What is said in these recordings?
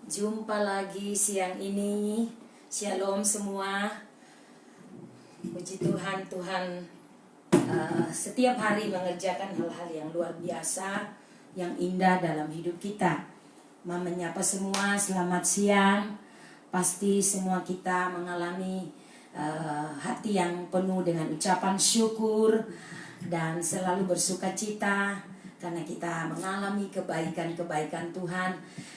Jumpa lagi siang ini. Shalom semua. Puji Tuhan, Tuhan setiap hari mengerjakan hal-hal yang luar biasa, yang indah dalam hidup kita. Menyapa semua, selamat siang. Pasti semua kita mengalami hati yang penuh dengan ucapan syukur dan selalu bersuka cita karena kita mengalami kebaikan-kebaikan Tuhan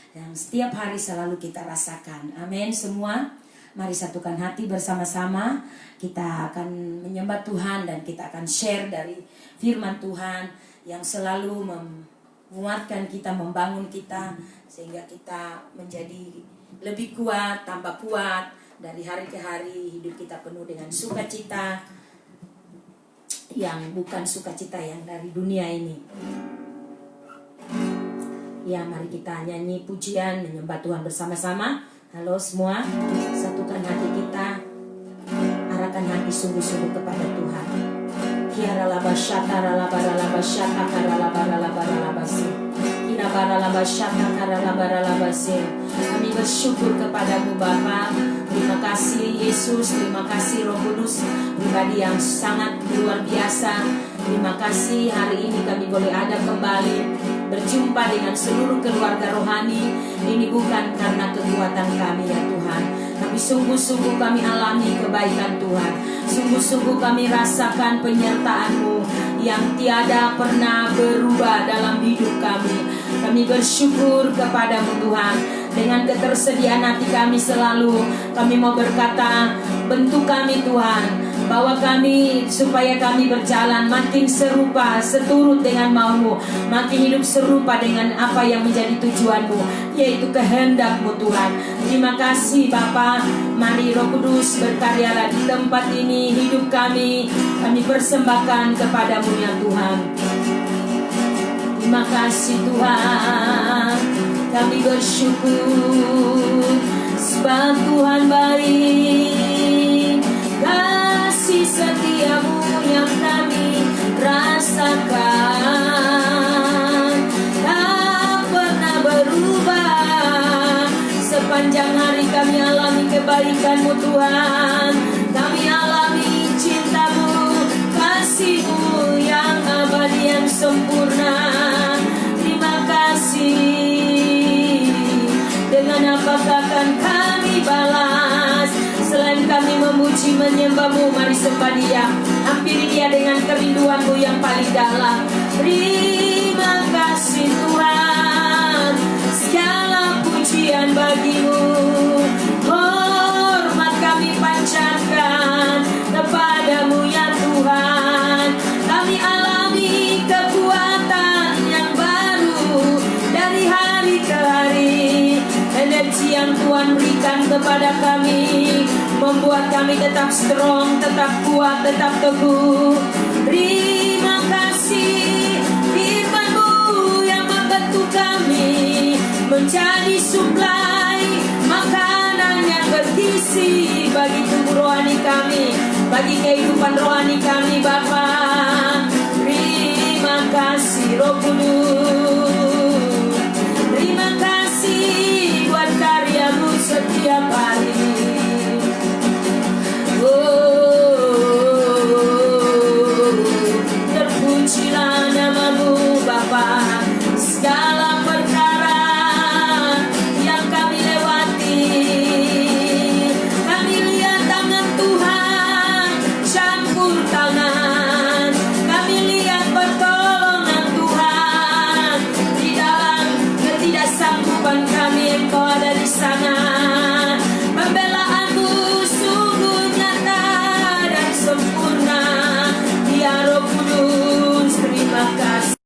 yang setiap hari selalu kita rasakan. Amin semua. Mari satukan hati bersama-sama. Kita akan menyembah Tuhan dan kita akan share dari firman Tuhan yang selalu menguatkan kita, membangun kita, sehingga kita menjadi lebih kuat, tambah kuat. Dari hari ke hari hidup kita penuh dengan sukacita yang bukan sukacita yang dari dunia ini. Ya, mari kita nyanyi pujian, menyembah Tuhan bersama-sama. Halo semua, satukan hati kita, arahkan hati sungguh-sungguh kepada Tuhan. Kiara laba syata ralabara laba syata karalabara labara labasi. Kinabara laba syata karalabara labasi. Kami bersyukur kepadamu Bapa. Terima kasih Yesus, terima kasih Roh Kudus, pribadi yang sangat luar biasa. Terima kasih hari ini kami boleh ada kembali berjumpa dengan seluruh keluarga rohani. Ini bukan karena kekuatan kami ya Tuhan, tapi sungguh-sungguh kami alami kebaikan Tuhan. Sungguh-sungguh kami rasakan penyertaan-Mu yang tiada pernah berubah dalam hidup kami. Kami bersyukur kepadamu Tuhan. Dengan ketersediaan hati kami selalu kami mau berkata, bentuk kami Tuhan, bahwa kami supaya kami berjalan makin serupa, seturut dengan mau-Mu, makin hidup serupa dengan apa yang menjadi tujuan-Mu, yaitu kehendak-Mu Tuhan. Terima kasih Bapa. Mari Roh Kudus berkaryalah di tempat ini. Hidup kami persembahkan kepadamu ya Tuhan. Terima kasih Tuhan. Kami bersyukur sebab Tuhan baik. Kasih setia-Mu yang kami rasakan tak pernah berubah. Sepanjang hari kami alami kebaikan-Mu Tuhan. Kami alami cinta-Mu, kasih-Mu yang abadi, yang sempurna. Terima kasih. Dengan apakah akan kami balas selain kami memuji menyembah-Mu? Mari sembah Dia, hampiri Dia dengan kerinduan-Mu yang paling dalam. Terima kasih Tuhan, segala pujian bagi-Mu. Hormat kami panjatkan kepadamu ya Tuhan. Kami alami kekuatan yang baru dari hari ke hari. Energi yang Tuhan berikan kepada kami membuat kami tetap strong, tetap kuat, tetap teguh. Terima kasih firman-Mu yang membentuk kami menjadi suplai makanan yang bergizi bagi tubuh rohani kami, bagi kehidupan rohani kami Bapa. Terima kasih Roh Kudus. Terima kasih buat karya-Mu setiap hari. Terpujilah nama-Mu Bapa. Segala perkara yang kami lewati, kami lihat tangan Tuhan campur tangan. Kami lihat pertolongan Tuhan di dalam ketidaksanggupan kami. Engkau ada di sana. Pembelaanmu sungguh nyata dan sempurna. Ya Roh Kudus, terima kasih.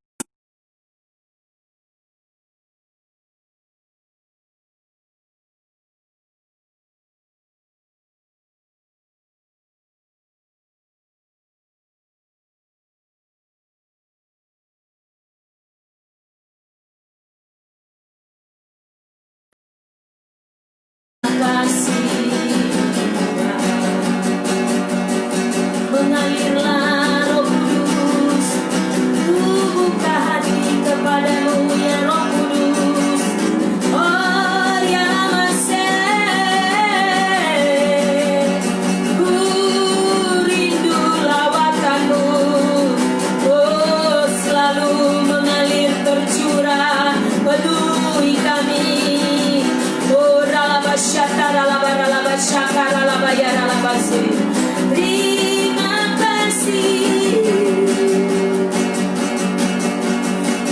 Terima kasih.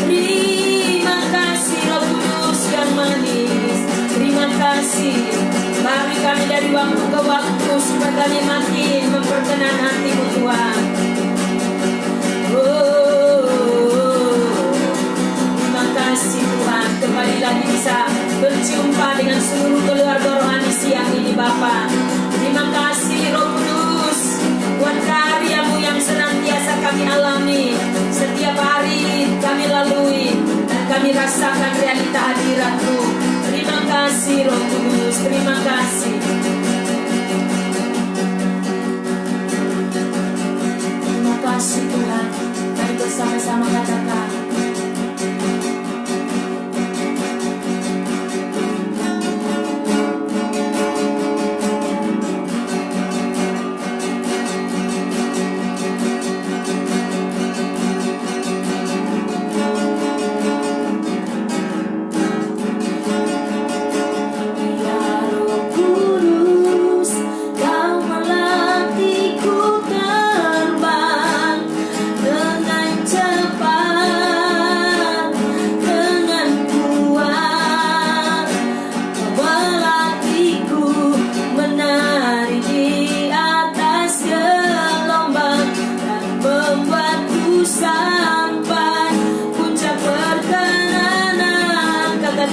Terima kasih Roh Kudus yang manis. Terima kasih. Mari kami dari waktu ke waktu supaya kami makin memperkenan hati-Mu Tuhan. Terima kasih Tuhan, kembali lagi bisa berjumpa dengan seluruh keluarga rohani siang ini Bapa. Terima kasih Roh Kudus buat karya-Mu yang senantiasa kami alami, setiap hari kami lalui dan kami rasakan realita hadirat-Mu. Terima kasih Roh Kudus, terima kasih. Terima kasih Tuhan. Mari bersama-sama katakan.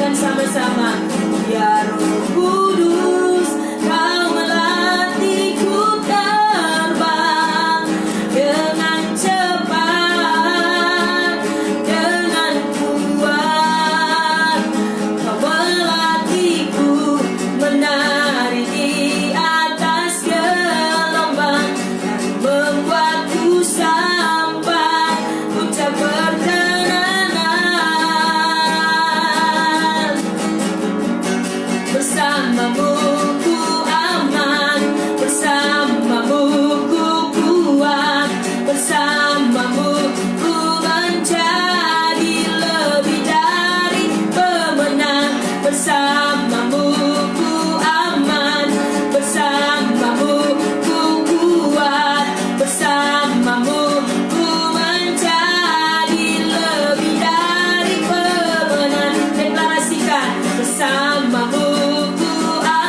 Sama-sama, ya Roh Kudus, Kau melatihku terbang dengan cepat, dengan kuat. Kau melatihku menari di atas gelombang dan membuatku sampai puncak bersamamu ku aman, bersamamu ku kuat, bersamamu ku menjadi lebih dari pemenang, bersamamu ku aman, bersamamu ku kuat, bersamamu ku menjadi lebih dari pemenang. Deklarasikan bersamamu ku aman.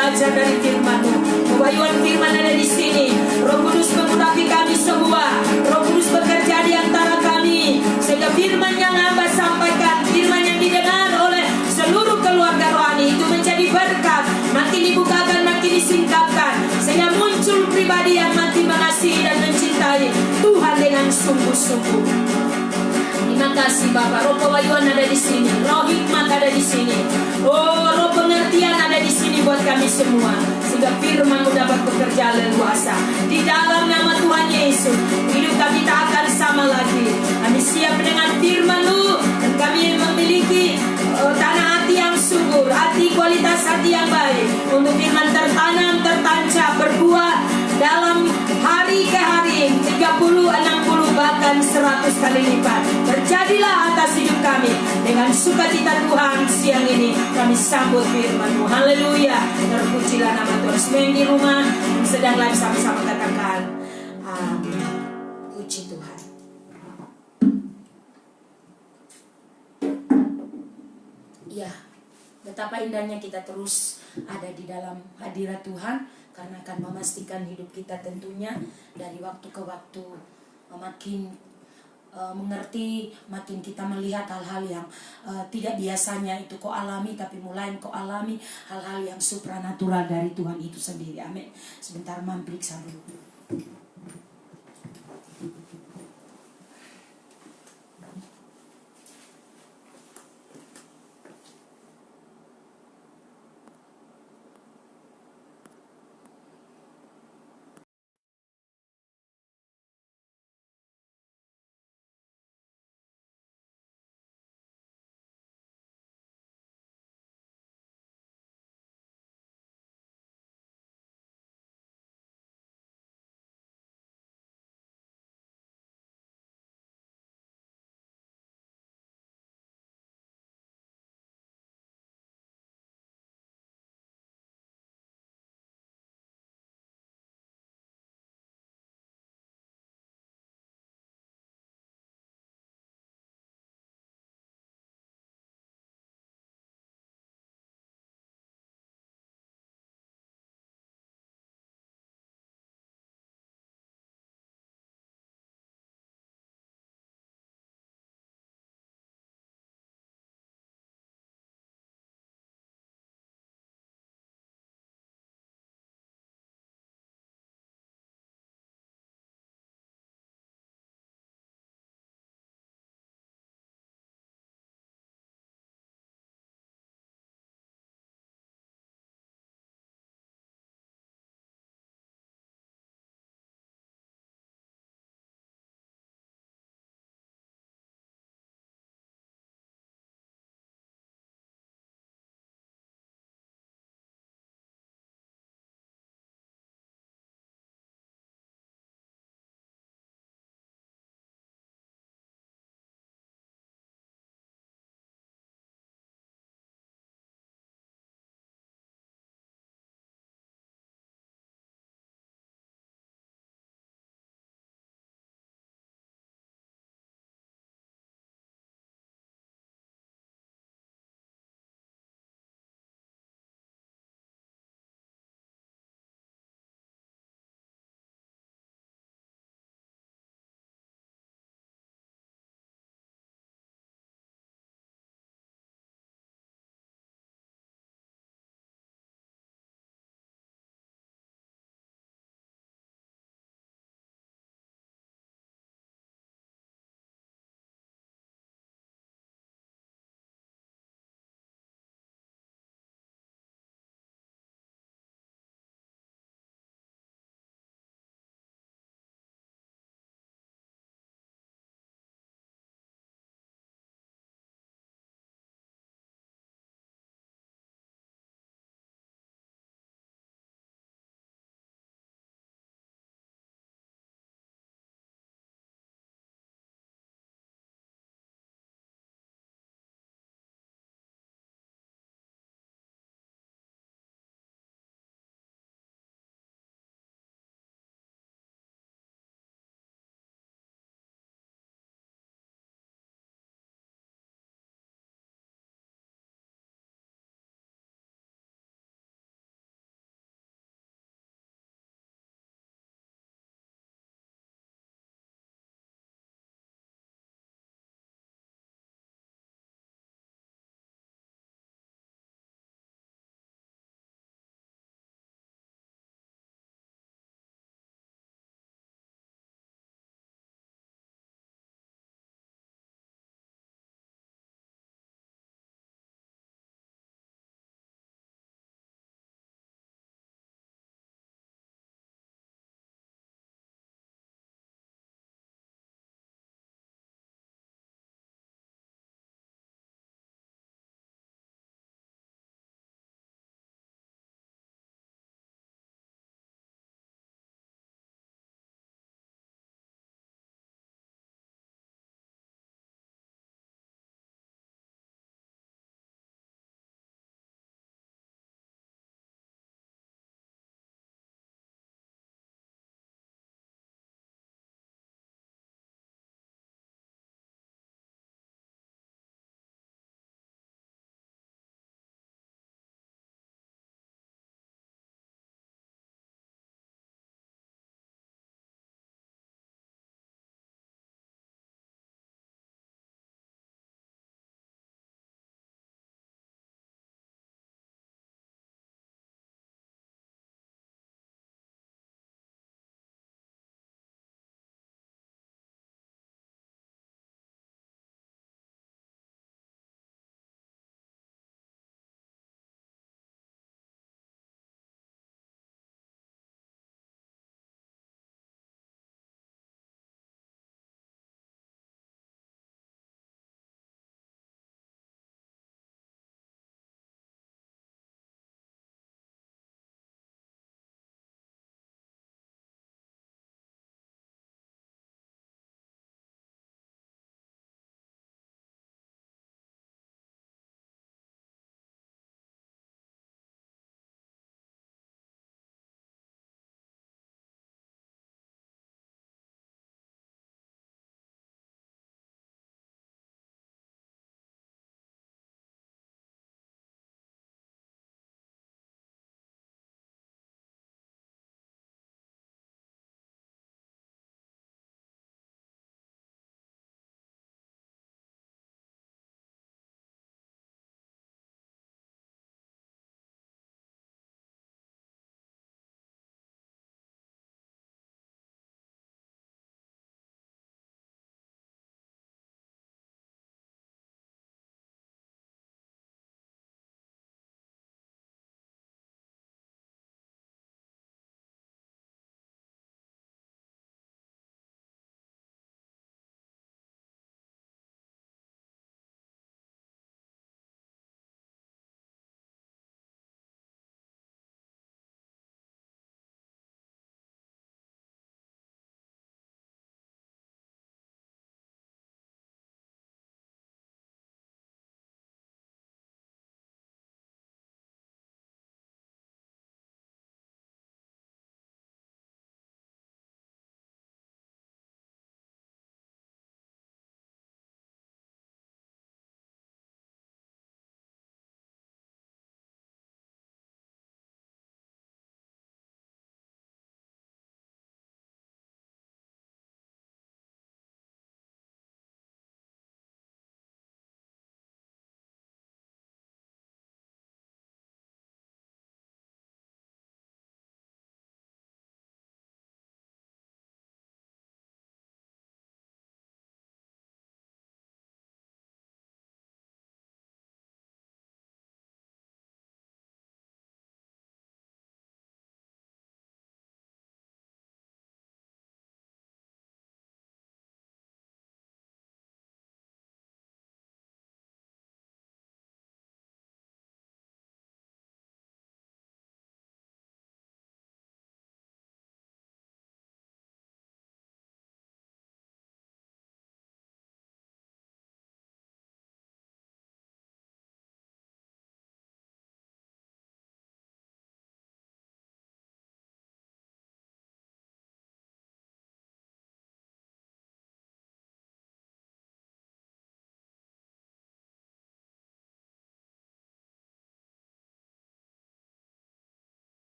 belajar dari firman-Mu. Pewahyuan firman ada di sini. Roh Kudus mengurapi kami semua. Roh Kudus bekerja di antara kami, sehingga firman yang hamba sampaikan, firman yang didengar oleh seluruh keluarga rohani itu menjadi berkat, makin dibukakan, makin disingkapkan, sehingga muncul pribadi yang makin mengasihi dan mencintai Tuhan dengan sungguh-sungguh. Terima kasih Bapak. Roh pewahyuan ada di sini, roh hikmat ada di sini, roh pengertian ada di sini buat kami semua, sehingga firman-Mu dapat bekerja leluasa. Di dalam nama Tuhan Yesus, hidup kami tak akan sama lagi. Kami siap dengan firman-Mu, dan kami memiliki tanah hati yang subur, kualitas hati yang baik, untuk firman tertanam, tertancap, berbuah dalam hari ke hari, 30, 60, bahkan 100 kali lipat. Terjadilah atas hidup kami. Dengan sukacita Tuhan, siang ini kami sambut firman-Mu. Haleluya. Terpujilah nama Tuhan. Semua yang di rumah yang sedang live sama-sama katakan amin. Puji Tuhan. Ya, betapa indahnya kita terus ada di dalam hadirat Tuhan, karena akan memastikan hidup kita tentunya dari waktu ke waktu makin mengerti, makin kita melihat hal-hal yang tidak biasanya itu kau alami, tapi mulai kau alami hal-hal yang supranatural dari Tuhan itu sendiri. Amin. Sebentar mampir dulu.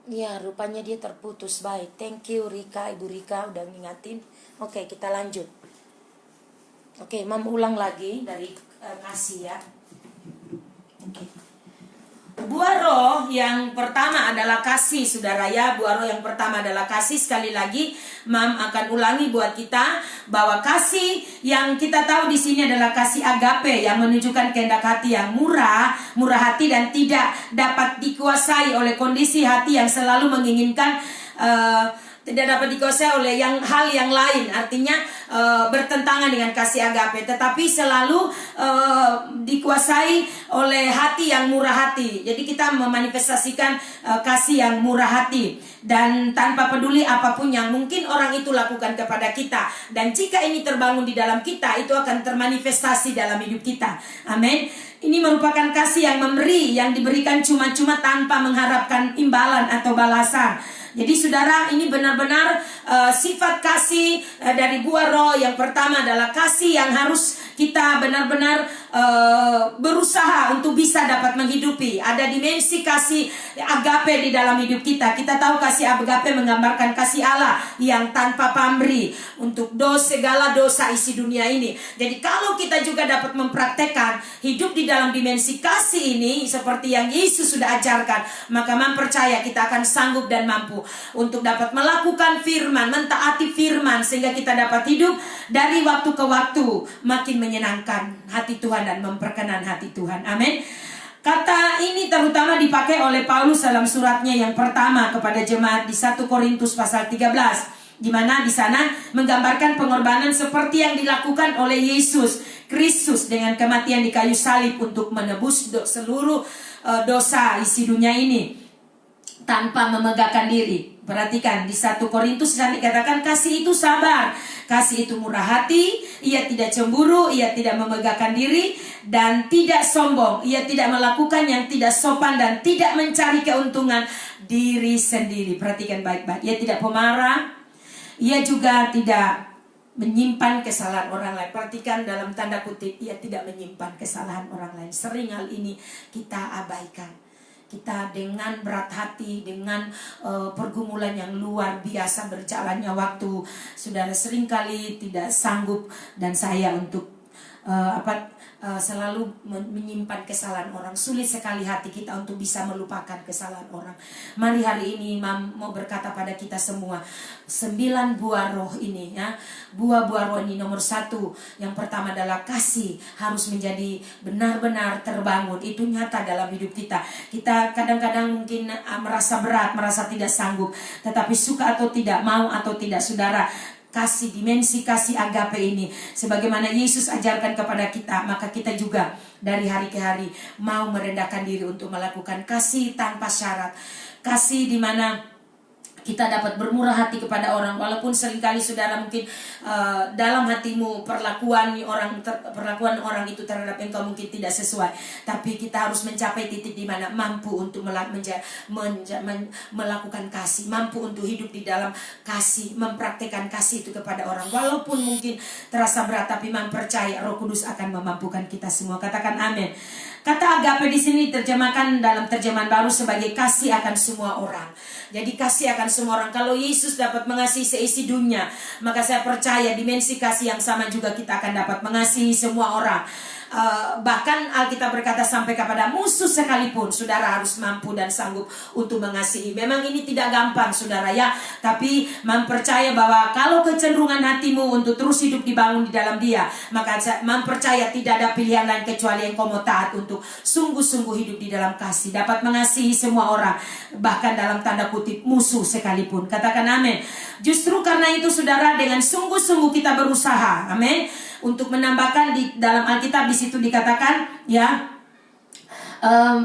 Ya, rupanya dia terputus. Baik, thank you Rika, Ibu Rika udah ngingatin. Oke, kita lanjut. Oke, Mam ulang lagi dari kasih ya. Oke. Buah roh yang pertama adalah kasih, saudara ya. Buah roh yang pertama adalah kasih. Sekali lagi, Mam akan ulangi buat kita bahwa kasih yang kita tahu di sini adalah kasih agape yang menunjukkan kehendak hati yang murah hati dan tidak dapat dikuasai oleh kondisi hati yang selalu menginginkan tidak dapat dikuasai oleh hal yang lain. Artinya bertentangan dengan kasih agape, tetapi selalu dikuasai oleh hati yang murah hati. Jadi kita memanifestasikan kasih yang murah hati, dan tanpa peduli apapun yang mungkin orang itu lakukan kepada kita. Dan jika ini terbangun di dalam kita, itu akan termanifestasi dalam hidup kita. Amin. Ini merupakan kasih yang memberi, yang diberikan cuma-cuma tanpa mengharapkan imbalan atau balasan. Jadi saudara, ini benar-benar sifat kasih dari buah roh. Yang pertama adalah kasih yang harus kita benar-benar berusaha untuk bisa dapat menghidupi. Ada dimensi kasih agape di dalam hidup kita. Kita tahu kasih agape menggambarkan kasih Allah yang tanpa pamrih untuk segala dosa isi dunia ini. Jadi kalau kita juga dapat mempraktekkan hidup di dalam dimensi kasih ini seperti yang Yesus sudah ajarkan, maka percaya kita akan sanggup dan mampu untuk dapat melakukan firman, mentaati firman, sehingga kita dapat hidup dari waktu ke waktu makin menyenangkan hati Tuhan dan memperkenan hati Tuhan. Amin. Kata ini terutama dipakai oleh Paulus dalam suratnya yang pertama kepada jemaat di 1 Korintus pasal 13, di mana di sana menggambarkan pengorbanan seperti yang dilakukan oleh Yesus Kristus dengan kematian di kayu salib untuk menebus seluruh dosa isi dunia ini tanpa memegahkan diri. Perhatikan di 1 Korintus dikatakan kasih itu sabar, kasih itu murah hati, ia tidak cemburu, ia tidak memegahkan diri dan tidak sombong, ia tidak melakukan yang tidak sopan dan tidak mencari keuntungan diri sendiri. Perhatikan baik-baik, ia tidak pemarah, ia juga tidak menyimpan kesalahan orang lain. Perhatikan dalam tanda kutip, ia tidak menyimpan kesalahan orang lain. Sering hal ini kita abaikan. Kita dengan berat hati, dengan pergumulan yang luar biasa berjalannya waktu, saudara seringkali tidak sanggup dan saya untuk selalu menyimpan kesalahan orang. Sulit sekali hati kita untuk bisa melupakan kesalahan orang. Mari hari ini mau berkata pada kita semua, 9 buah roh ini ya. Buah-buah roh ini nomor 1, yang pertama adalah kasih harus menjadi benar-benar terbangun. Itu nyata dalam hidup kita. Kita kadang-kadang mungkin merasa berat, merasa tidak sanggup, tetapi suka atau tidak, mau atau tidak, saudara, kasih, dimensi kasih agape ini sebagaimana Yesus ajarkan kepada kita, maka kita juga dari hari ke hari mau merendahkan diri untuk melakukan kasih tanpa syarat. Kasih di mana kita dapat bermurah hati kepada orang, walaupun seringkali saudara mungkin dalam hatimu perlakuan orang itu terhadap engkau mungkin tidak sesuai, tapi kita harus mencapai titik di mana mampu untuk melakukan kasih, mampu untuk hidup di dalam kasih, mempraktekkan kasih itu kepada orang, walaupun mungkin terasa berat, tapi percaya Roh Kudus akan memampukan kita semua. Katakan amin. Kata agape di sini terjemahkan dalam terjemahan baru sebagai kasih akan semua orang. Jadi kasih akan semua orang. Kalau Yesus dapat mengasihi seisi dunia, maka saya percaya dimensi kasih yang sama juga kita akan dapat mengasihi semua orang. Bahkan Alkitab berkata sampai kepada musuh sekalipun, saudara harus mampu dan sanggup untuk mengasihi. Memang ini tidak gampang, saudara ya, tapi mempercaya bahwa kalau kecenderungan hatimu untuk terus hidup dibangun di dalam Dia, maka mempercaya tidak ada pilihan lain kecuali engkau mau taat untuk sungguh-sungguh hidup di dalam kasih, dapat mengasihi semua orang, bahkan dalam tanda kutip musuh sekalipun. Katakan amin. Justru karena itu, saudara, dengan sungguh-sungguh kita berusaha, amin, untuk menambahkan di dalam Alkitab di situ dikatakan ya,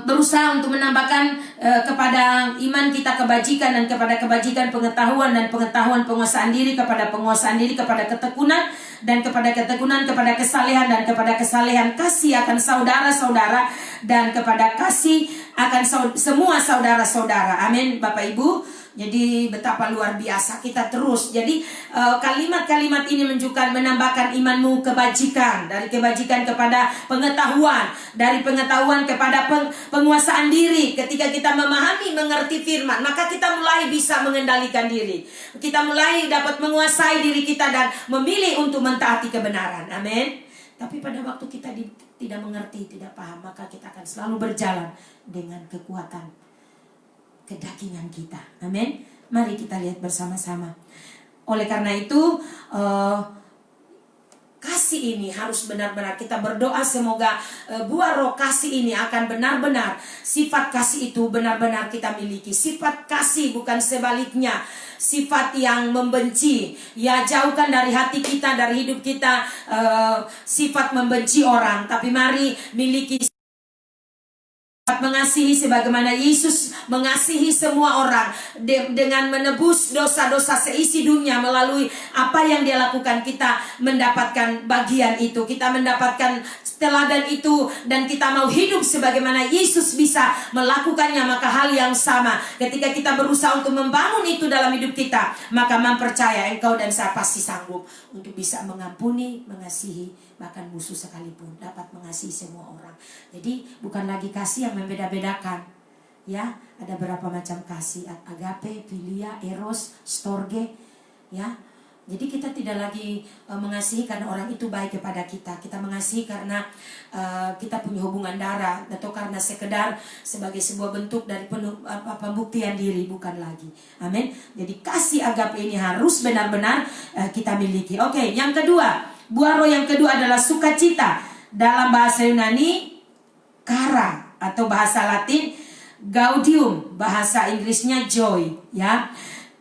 berusaha untuk menambahkan kepada iman kita kebajikan, dan kepada kebajikan pengetahuan, dan pengetahuan penguasaan diri, kepada penguasaan diri kepada ketekunan, dan kepada ketekunan kepada kesalehan, dan kepada kesalehan kasih akan saudara-saudara, dan kepada kasih akan semua saudara-saudara. Amin Bapak Ibu. Jadi betapa luar biasa kita terus. Jadi kalimat-kalimat ini menunjukkan menambahkan imanmu kebajikan, dari kebajikan kepada pengetahuan, dari pengetahuan kepada penguasaan diri. Ketika kita memahami, mengerti firman, maka kita mulai bisa mengendalikan diri. Kita mulai dapat menguasai diri kita dan memilih untuk mentaati kebenaran. Amin. Tapi pada waktu kita tidak mengerti, tidak paham, maka kita akan selalu berjalan dengan kekuatan kedagingan kita. Amin. Mari kita lihat bersama-sama. Oleh karena itu, kasih ini harus benar-benar kita berdoa semoga buah roh kasih ini akan benar-benar, sifat kasih itu benar-benar kita miliki. Sifat kasih bukan sebaliknya, sifat yang membenci. Ya, jauhkan dari hati kita, dari hidup kita sifat membenci orang. Tapi mari miliki mengasihi sebagaimana Yesus mengasihi semua orang dengan menebus dosa-dosa seisi dunia melalui apa yang dia lakukan. Kita mendapatkan bagian itu, kita mendapatkan teladan itu, dan kita mau hidup sebagaimana Yesus bisa melakukannya. Maka hal yang sama ketika kita berusaha untuk membangun itu dalam hidup kita, maka mempercaya engkau dan saya pasti sanggup untuk bisa mengampuni, mengasihi, bahkan musuh sekalipun, dapat mengasihi semua orang. Jadi bukan lagi kasih yang membeda-bedakan. Ya, ada berapa macam kasih: agape, philia, eros, storge. Ya, jadi kita tidak lagi mengasihi karena orang itu baik kepada kita. Kita mengasihi karena kita punya hubungan darah, atau karena sekedar sebagai sebuah bentuk dari pembuktian diri, bukan lagi. Amin. Jadi kasih agape ini harus benar-benar kita miliki. Oke, yang kedua, buah roh yang kedua adalah sukacita. Dalam bahasa Yunani kara, atau bahasa Latin gaudium, bahasa Inggrisnya joy. Ya,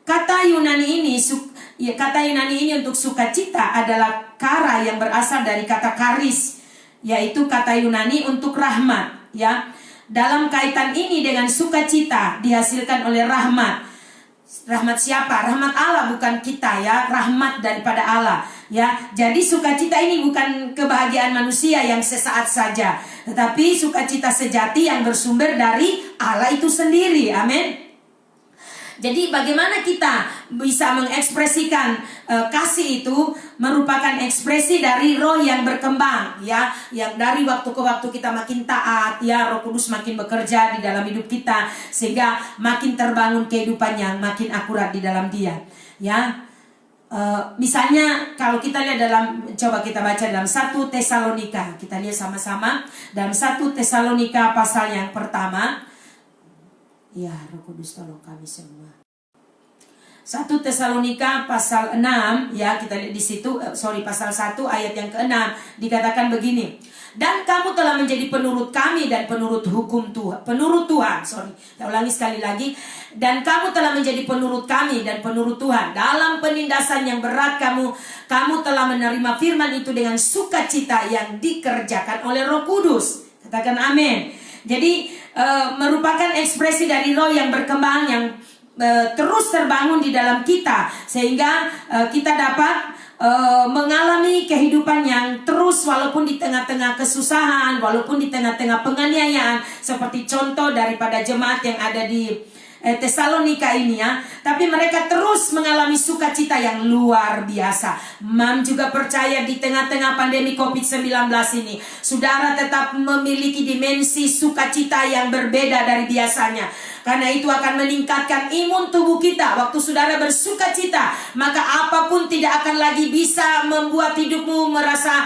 kata Yunani ini untuk sukacita adalah kara, yang berasal dari kata karis, yaitu kata Yunani untuk rahmat. Ya, dalam kaitan ini dengan sukacita dihasilkan oleh rahmat. Rahmat siapa? Rahmat Allah, bukan kita, ya. Rahmat daripada Allah, ya. Jadi sukacita ini bukan kebahagiaan manusia yang sesaat saja, tetapi sukacita sejati yang bersumber dari Allah itu sendiri. Amin. Jadi bagaimana kita bisa mengekspresikan kasih itu merupakan ekspresi dari roh yang berkembang, ya, yang dari waktu ke waktu kita makin taat, ya, Roh Kudus makin bekerja di dalam hidup kita sehingga makin terbangun kehidupan yang makin akurat di dalam Dia, ya. Misalnya kalau kita lihat coba kita baca dalam 1 Tesalonika, kita lihat sama-sama dalam 1 Tesalonika pasal yang pertama. Ya, Roh Kudus tolong kami semua. 1 Tesalonika pasal 6, ya, kita lihat di situ, pasal 1 ayat yang ke-6 dikatakan begini. Dan kamu telah menjadi penurut kami dan penurut hukum Tuhan. Saya ulangi sekali lagi. Dan kamu telah menjadi penurut kami dan penurut Tuhan. Dalam penindasan yang berat kamu telah menerima firman itu dengan sukacita yang dikerjakan oleh Roh Kudus. Katakan amin. Jadi merupakan ekspresi dari roh yang berkembang, yang terus terbangun di dalam kita, sehingga kita dapat mengalami kehidupan yang terus walaupun di tengah-tengah kesusahan, walaupun di tengah-tengah penganiayaan, seperti contoh daripada jemaat yang ada di Tesalonika ini, ya. Tapi mereka terus mengalami sukacita yang luar biasa. Mam juga percaya di tengah-tengah pandemi COVID-19 ini, saudara tetap memiliki dimensi sukacita yang berbeda dari biasanya. Karena itu akan meningkatkan imun tubuh kita. Waktu saudara bersukacita, maka apapun tidak akan lagi bisa membuat hidupmu merasa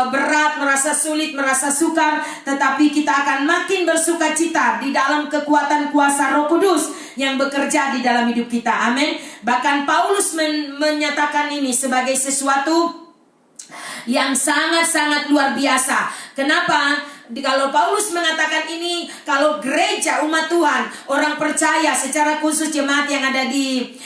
berat, merasa sulit, merasa sukar. Tetapi kita akan makin bersukacita di dalam kekuatan kuasa Roh Kudus yang bekerja di dalam hidup kita. Amin. Bahkan Paulus menyatakan ini sebagai sesuatu yang sangat-sangat luar biasa. Kenapa? Kalau Paulus mengatakan ini, kalau gereja umat Tuhan, orang percaya secara khusus jemaat yang ada di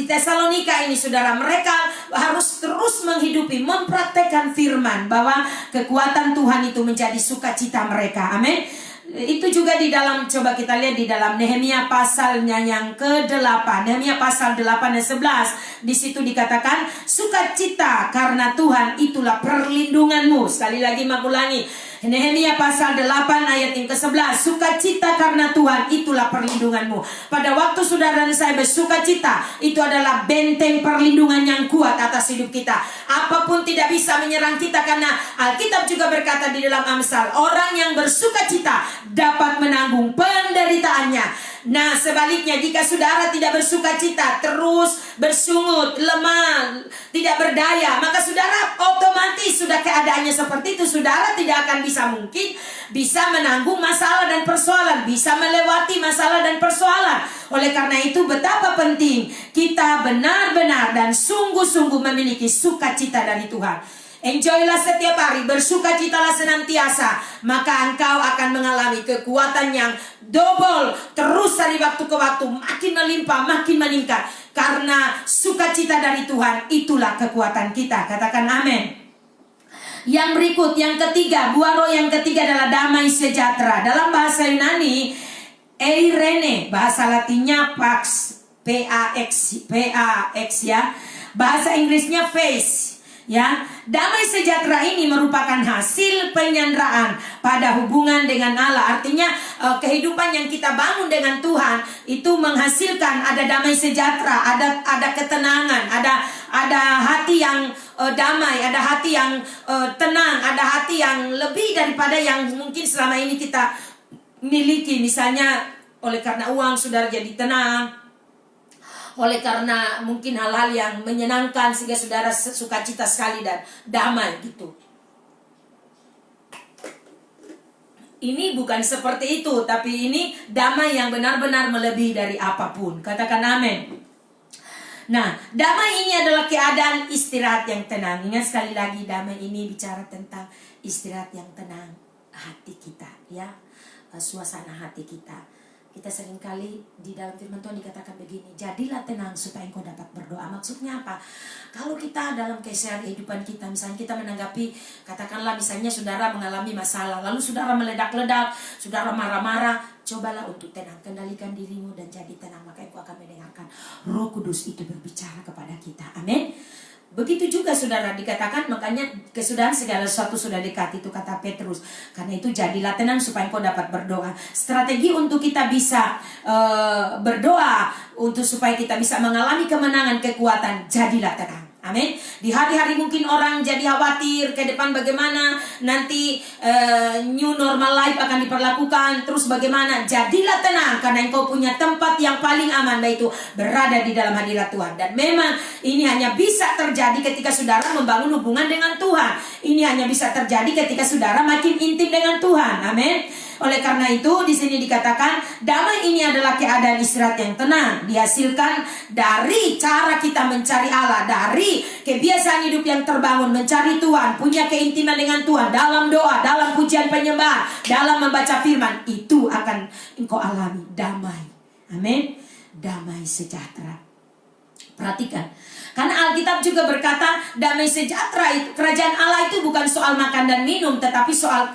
Tesalonika ini, saudara, mereka harus terus menghidupi, mempraktekkan firman, bahwa kekuatan Tuhan itu menjadi sukacita mereka. Amin. Itu juga di dalam, coba kita lihat di dalam Nehemia pasalnya yang ke-8, Nehemia pasal 8 dan 11. Di situ dikatakan, sukacita karena Tuhan itulah perlindunganmu. Sekali lagi ulangi, Nehemia pasal 8 ayat yang ke-11. Sukacita karena Tuhan, itulah perlindunganmu. Pada waktu saudara dan saya bersukacita, itu adalah benteng perlindungan yang kuat atas hidup kita. Apapun tidak bisa menyerang kita, karena Alkitab juga berkata di dalam Amsal, orang yang bersukacita dapat menanggung penderitaannya. Nah, sebaliknya jika saudara tidak bersukacita, terus bersungut, lemah, tidak berdaya, maka saudara otomatis sudah keadaannya seperti itu. Saudara tidak akan mungkin bisa menanggung masalah dan persoalan, bisa melewati masalah dan persoalan. Oleh karena itu betapa penting kita benar-benar dan sungguh-sungguh memiliki sukacita dari Tuhan. Enjoylah setiap hari, bersukacitalah senantiasa, maka engkau akan mengalami kekuatan yang double terus dari waktu ke waktu, makin melimpah, makin meningkat. Karena sukacita dari Tuhan, itulah kekuatan kita. Katakan amin. Yang berikut, yang ketiga, buah roh yang ketiga adalah damai sejahtera. Dalam bahasa Yunani, eirene, bahasa Latinnya pax, P-A-X ya. Bahasa Inggrisnya face, ya. Damai sejahtera ini merupakan hasil penyanderaan pada hubungan dengan Allah. Artinya kehidupan yang kita bangun dengan Tuhan itu menghasilkan ada damai sejahtera, ada ketenangan, ada hati yang damai, ada hati yang tenang, ada hati yang lebih daripada yang mungkin selama ini kita miliki. Misalnya oleh karena uang saudara jadi tenang, oleh karena mungkin hal-hal yang menyenangkan sehingga saudara sukacita sekali dan damai gitu. Ini bukan seperti itu, tapi ini damai yang benar-benar melebihi dari apapun. Katakan amin. Nah, damai ini adalah keadaan istirahat yang tenang. Ingat sekali lagi, damai ini bicara tentang istirahat yang tenang hati kita, ya, suasana hati kita. Kita seringkali di dalam firman Tuhan dikatakan begini, jadilah tenang supaya engkau dapat berdoa. Maksudnya apa? Kalau kita dalam kehidupan kita, misalnya kita menanggapi, katakanlah misalnya saudara mengalami masalah, lalu saudara meledak-ledak, saudara marah-marah, cobalah untuk tenang, kendalikan dirimu dan jadi tenang, maka engkau akan mendengarkan Roh Kudus itu berbicara kepada kita. Amin. Begitu juga saudara dikatakan, makanya kesudahan segala sesuatu sudah dekat, itu kata Petrus. Karena itu jadilah tenang supaya engkau dapat berdoa. Strategi untuk kita bisa berdoa, untuk supaya kita bisa mengalami kemenangan, kekuatan, jadilah tenang. Amin. Di hari-hari mungkin orang jadi khawatir ke depan bagaimana nanti new normal life akan diperlakukan, terus bagaimana. Jadilah tenang karena engkau punya tempat yang paling aman, yaitu berada di dalam hadirat Tuhan. Dan memang ini hanya bisa terjadi ketika saudara membangun hubungan dengan Tuhan. Ini hanya bisa terjadi ketika saudara makin intim dengan Tuhan. Amin. Oleh karena itu di sini dikatakan damai ini adalah keadaan istirahat yang tenang, dihasilkan dari cara kita mencari Allah, dari kebiasaan hidup yang terbangun, mencari Tuhan, punya keintiman dengan Tuhan, dalam doa, dalam pujian penyembahan, dalam membaca firman. Itu akan engkau alami damai. Amin. Damai sejahtera. Perhatikan, karena Alkitab juga berkata damai sejahtera itu, kerajaan Allah itu bukan soal makan dan minum, tetapi soal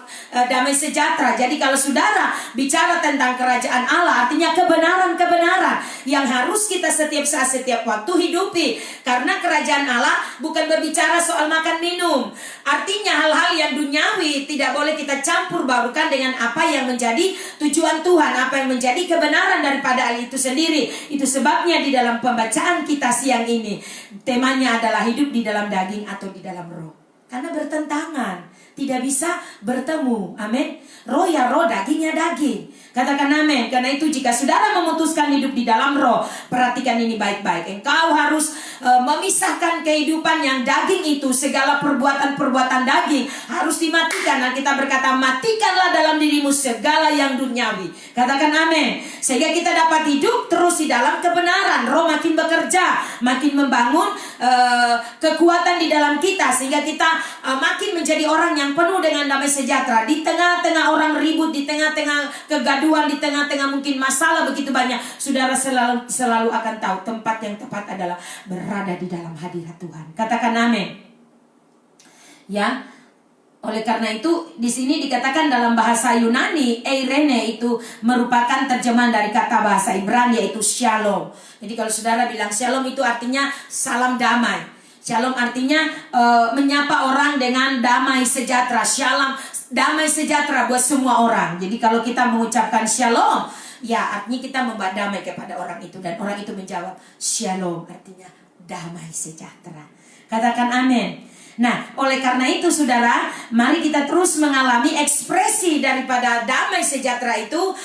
damai sejahtera. Jadi kalau saudara bicara tentang kerajaan Allah, artinya kebenaran-kebenaran yang harus kita setiap saat, setiap waktu hidupi. Karena kerajaan Allah bukan berbicara soal makan minum. Artinya hal-hal yang duniawi tidak boleh kita campur barukan dengan apa yang menjadi tujuan Tuhan, apa yang menjadi kebenaran daripada hal itu sendiri. Itu sebabnya di dalam pembacaan kita siang ini temanya adalah hidup di dalam daging atau di dalam roh. Karena bertentangan, tidak bisa bertemu. Amin. Roh ya roh, daging ya daging. Katakan amin. Karena itu jika saudara memutuskan hidup di dalam roh, perhatikan ini baik-baik. Engkau harus memisahkan kehidupan yang daging itu, segala perbuatan-perbuatan daging harus dimatikan. Dan kita berkata, matikanlah dalam dirimu segala yang duniawi. Katakan amin. Sehingga kita dapat hidup terus di dalam kebenaran. Roh makin bekerja, makin membangun kekuatan di dalam kita, sehingga kita makin menjadi orang yang penuh dengan damai sejahtera. Di tengah-tengah orang ribut, di tengah-tengah kegaduhan, di tengah-tengah mungkin masalah begitu banyak, saudara selalu akan tahu tempat yang tepat adalah berada di dalam hadirat Tuhan. Katakan amin. Ya. Oleh karena itu di sini dikatakan dalam bahasa Yunani, eirene itu merupakan terjemahan dari kata bahasa Ibrani, yaitu shalom. Jadi kalau saudara bilang shalom itu artinya salam damai. Shalom artinya menyapa orang dengan damai sejahtera. Shalom damai sejahtera buat semua orang. Jadi kalau kita mengucapkan shalom, ya artinya kita membawa damai kepada orang itu. Dan orang itu menjawab shalom, artinya damai sejahtera. Katakan amin. Nah, oleh karena itu saudara, mari kita terus mengalami ekspresi daripada damai sejahtera itu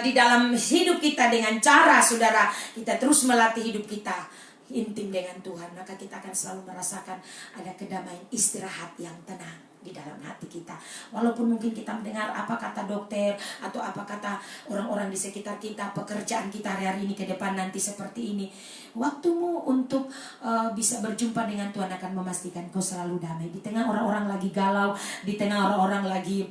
di dalam hidup kita dengan cara saudara, kita terus melatih hidup kita intim dengan Tuhan. Maka kita akan selalu merasakan ada kedamaian, istirahat yang tenang di dalam hati kita. Walaupun mungkin kita mendengar apa kata dokter atau apa kata orang-orang di sekitar kita, pekerjaan kita hari-hari ini ke depan nanti seperti ini, waktumu untuk bisa berjumpa dengan Tuhan akan memastikan kau selalu damai. Di tengah orang-orang lagi galau, di tengah orang-orang lagi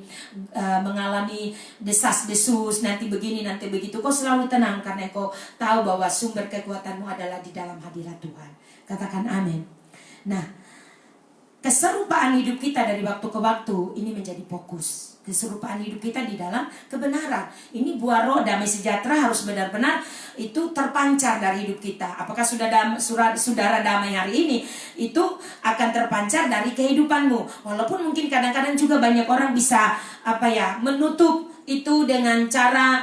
mengalami desas-desus, nanti begini, nanti begitu, kau selalu tenang karena kau tahu bahwa sumber kekuatanmu adalah di dalam hadirat Tuhan. Katakan amin. Nah, keserupaan hidup kita dari waktu ke waktu ini menjadi fokus. Keserupaan hidup kita di dalam kebenaran. Ini buah roh damai sejahtera harus benar-benar itu terpancar dari hidup kita. Apakah saudara damai hari ini? Itu akan terpancar dari kehidupanmu. Walaupun mungkin kadang-kadang juga banyak orang bisa menutup itu dengan cara